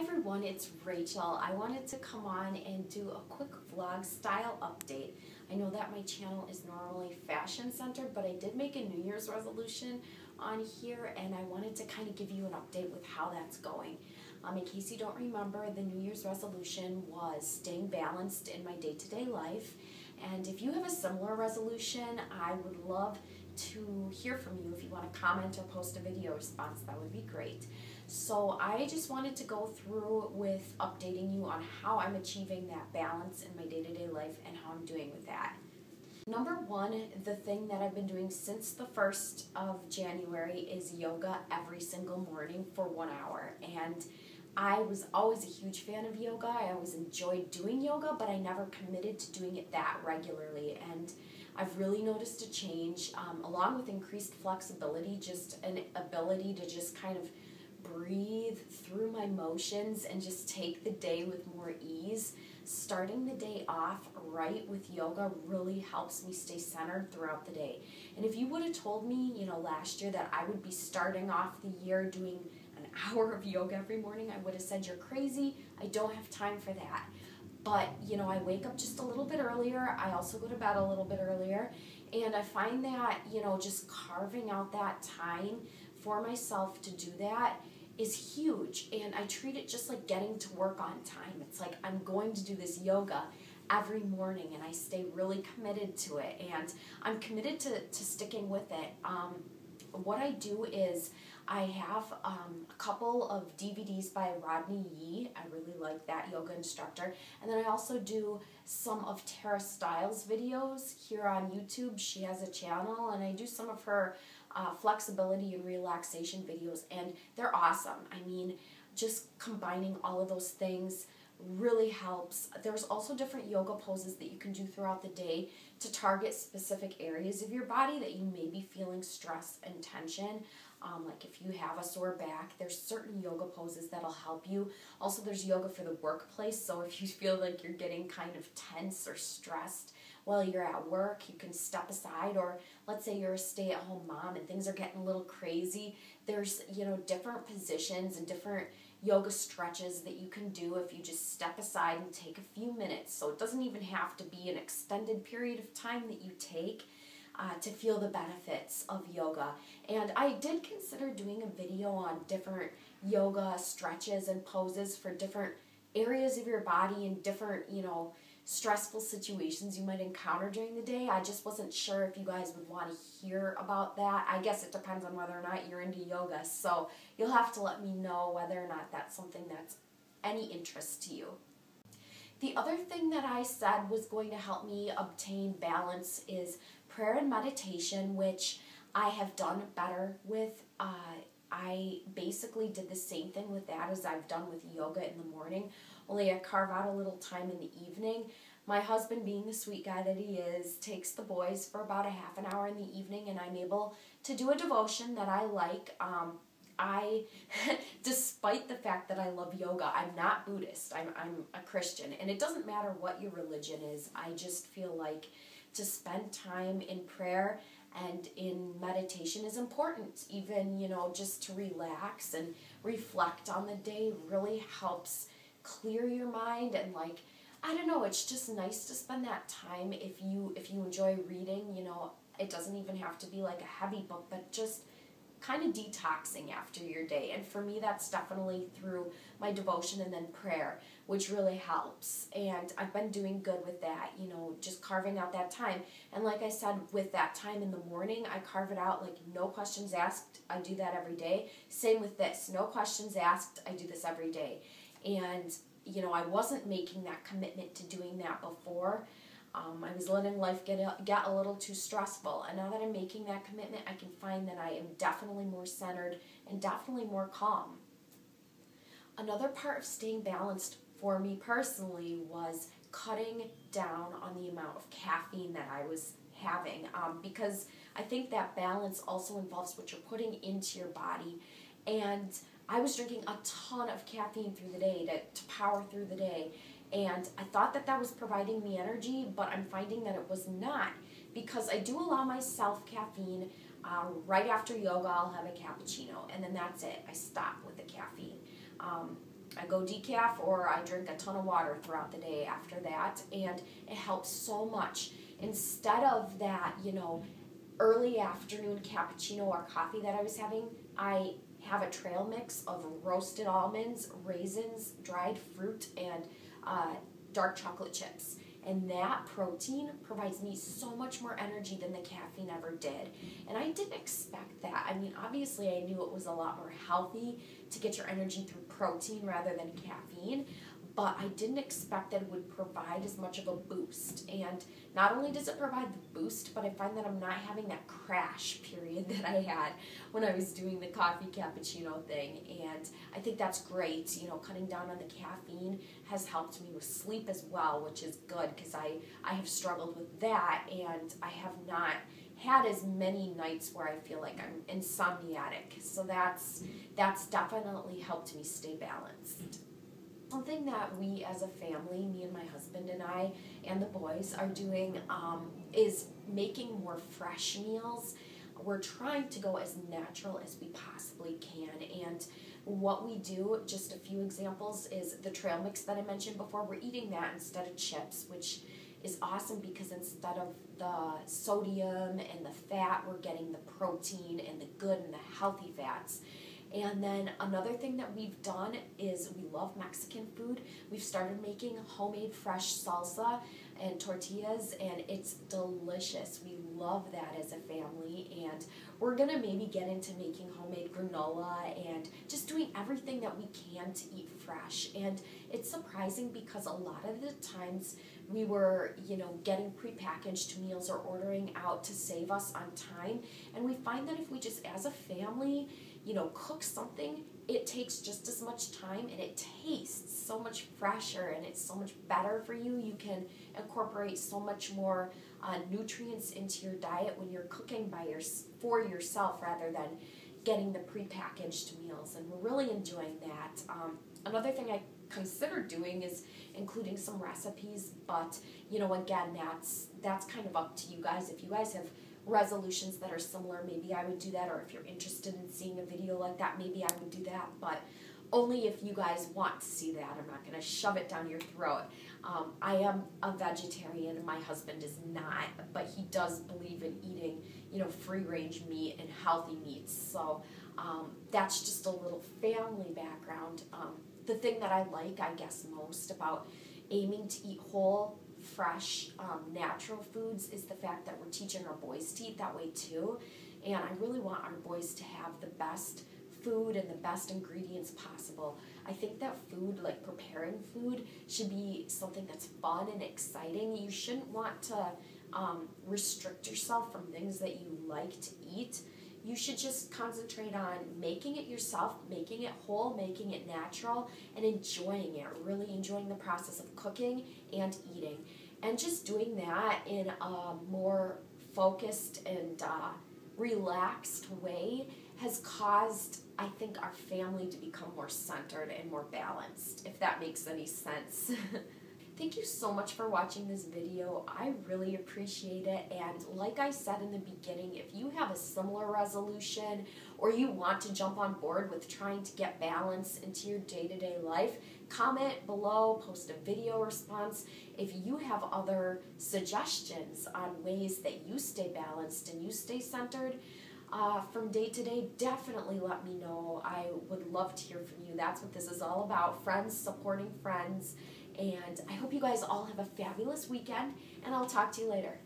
everyone, it's Rachel. I wanted to come on and do a quick vlog style update. I know that my channel is normally fashion centered, but I did make a New Year's resolution on here and I wanted to kind of give you an update with how that's going. In case you don't remember, the New Year's resolution was staying balanced in my day-to-day life. And if you have a similar resolution, I would love to hear from you. If you want to comment or post a video response, that would be great. So I just wanted to go through with updating you on how I'm achieving that balance in my day-to-day life and how I'm doing with that. Number one, the thing that I've been doing since the 1st of January is yoga every single morning for 1 hour. And I was always a huge fan of yoga. I always enjoyed doing yoga, but I never committed to doing it that regularly. And I've really noticed a change, along with increased flexibility, just an ability to just kind of breathe through my motions and just take the day with more ease. Starting the day off right with yoga really helps me stay centered throughout the day. And if you would have told me, last year that I would be starting off the year doing an hour of yoga every morning, I would have said, you're crazy. I don't have time for that. But, I wake up just a little bit earlier. I also go to bed a little bit earlier. And I find that, just carving out that time for myself to do that is huge. And I treat it just like getting to work on time. It's like I'm going to do this yoga every morning and I stay really committed to it. And I'm committed to sticking with it. What I do is I have a couple of DVDs by Rodney Yee. I really like that yoga instructor. And then I also do some of Tara Stiles' videos here on YouTube. She has a channel and I do some of her flexibility and relaxation videos, and they're awesome. I mean, just combining all of those things really helps. There's also different yoga poses that you can do throughout the day to target specific areas of your body that you may be feeling stress and tension. Like if you have a sore back, there's certain yoga poses that'll help you. Also, there's yoga for the workplace, so if you feel like you're getting kind of tense or stressed while you're at work, you can step aside. Or let's say you're a stay-at-home mom and things are getting a little crazy. There's, different positions and different yoga stretches that you can do if you just step aside and take a few minutes. So it doesn't even have to be an extended period of time that you take to feel the benefits of yoga. And I did consider doing a video on different yoga stretches and poses for different areas of your body and different, stressful situations you might encounter during the day. I just wasn't sure if you guys would want to hear about that. I guess it depends on whether or not you're into yoga. So you'll have to let me know whether or not that's something that's any interest to you. The other thing that I said was going to help me obtain balance is prayer and meditation, which I have done better with. I basically did the same thing with that as I've done with yoga in the morning, only I carve out a little time in the evening. My husband, being the sweet guy that he is, takes the boys for about a half an hour in the evening, and I'm able to do a devotion that I like. Despite the fact that I love yoga, I'm not Buddhist. I'm a Christian, and it doesn't matter what your religion is. I just feel like to spend time in prayer and in meditation is important. Even, just to relax and reflect on the day really helps clear your mind. And I don't know, it's just nice to spend that time. If you enjoy reading, it doesn't even have to be like a heavy book, but just kind of detoxing after your day. And for me, that's definitely through my devotion and then prayer, which really helps. And I've been doing good with that, just carving out that time. And like I said, with that time in the morning, I carve it out like no questions asked. I do that every day. Same with this, no questions asked. I do this every day. And, I wasn't making that commitment to doing that before. I was letting life get a little too stressful. And now that I'm making that commitment, I can find that I am definitely more centered and definitely more calm. Another part of staying balanced for me personally was cutting down on the amount of caffeine that I was having, because I think that balance also involves what you're putting into your body. And I was drinking a ton of caffeine through the day to power through the day. And I thought that that was providing me energy, but I'm finding that it was not, because I do allow myself caffeine. Right after yoga, I'll have a cappuccino, and then that's it. I stop with the caffeine. I go decaf or I drink a ton of water throughout the day after that, and it helps so much. Instead of that, early afternoon cappuccino or coffee that I was having, I have a trail mix of roasted almonds, raisins, dried fruit, and dark chocolate chips. And that protein provides me so much more energy than the caffeine ever did. And I didn't expect that. I mean, obviously I knew it was a lot more healthy to get your energy through protein rather than caffeine, but I didn't expect that it would provide as much of a boost. And not only does it provide the boost, but I find that I'm not having that crash period that I had when I was doing the coffee cappuccino thing. And I think that's great. Cutting down on the caffeine has helped me with sleep as well, which is good because I have struggled with that, and I have not had as many nights where I feel like I'm insomniatic. So that's definitely helped me stay balanced. Something that we as a family, me and my husband and I and the boys are doing is making more fresh meals. We're trying to go as natural as we possibly can, and what we do, just a few examples, is the trail mix that I mentioned before. We're eating that instead of chips, which is awesome because instead of the sodium and the fat, we're getting the protein and the good and the healthy fats. And then another thing that we've done is we love Mexican food. We've started making homemade fresh salsa and tortillas, and it's delicious. We love that as a family, and we're gonna maybe get into making homemade granola and just doing everything that we can to eat fresh. And it's surprising because a lot of the times we were, getting prepackaged meals or ordering out to save us on time, and we find that if we just as a family cook something, it takes just as much time and it tastes so much fresher and it's so much better for you. You can incorporate so much more nutrients into your diet when you're cooking for yourself rather than getting the prepackaged meals, and we're really enjoying that. Another thing I consider doing is including some recipes, but again, that's kind of up to you guys. If you guys have resolutions that are similar, maybe I would do that, or if you're interested in seeing a video like that, maybe I would do that, but only if you guys want to see that. I'm not going to shove it down your throat. I am a vegetarian, and my husband is not, but he does believe in eating, free-range meat and healthy meats, so that's just a little family background. The thing that I like, I guess, most about aiming to eat whole, fresh, natural foods is the fact that we're teaching our boys to eat that way too. And I really want our boys to have the best food and the best ingredients possible. I think that food, like preparing food, should be something that's fun and exciting. You shouldn't want to restrict yourself from things that you like to eat. You should just concentrate on making it yourself, making it whole, making it natural, and enjoying it, really enjoying the process of cooking and eating. And just doing that in a more focused and relaxed way has caused, I think, our family to become more centered and more balanced, if that makes any sense. Thank you so much for watching this video. I really appreciate it, and like I said in the beginning, if you have a similar resolution or you want to jump on board with trying to get balance into your day-to-day life, comment below, post a video response. If you have other suggestions on ways that you stay balanced and you stay centered from day to day, definitely let me know. I would love to hear from you. That's what this is all about, friends supporting friends. And I hope you guys all have a fabulous weekend, and I'll talk to you later.